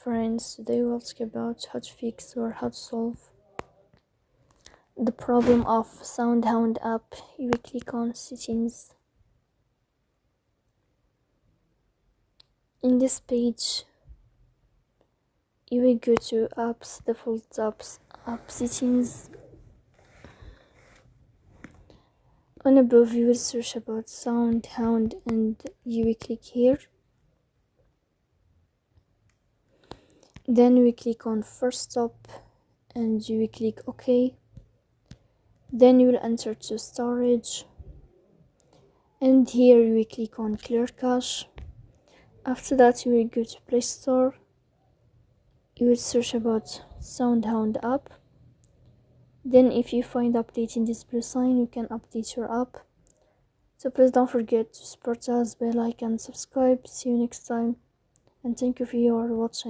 friends, today we'll talk about how to fix or how to solve the problem of SoundHound app. You will click on settings. In this page, you will go to apps, default apps, app settings. On above, you will search about SoundHound and you will click here. Then we click on first stop and you will click OK. Then you will enter to storage and here you will click on clear cache. After that you will go to Play Store. You will search about SoundHound app. Then if you find updating this blue sign, you can update your app. So please don't forget to support us by like and subscribe. See you next time and thank you for your watching.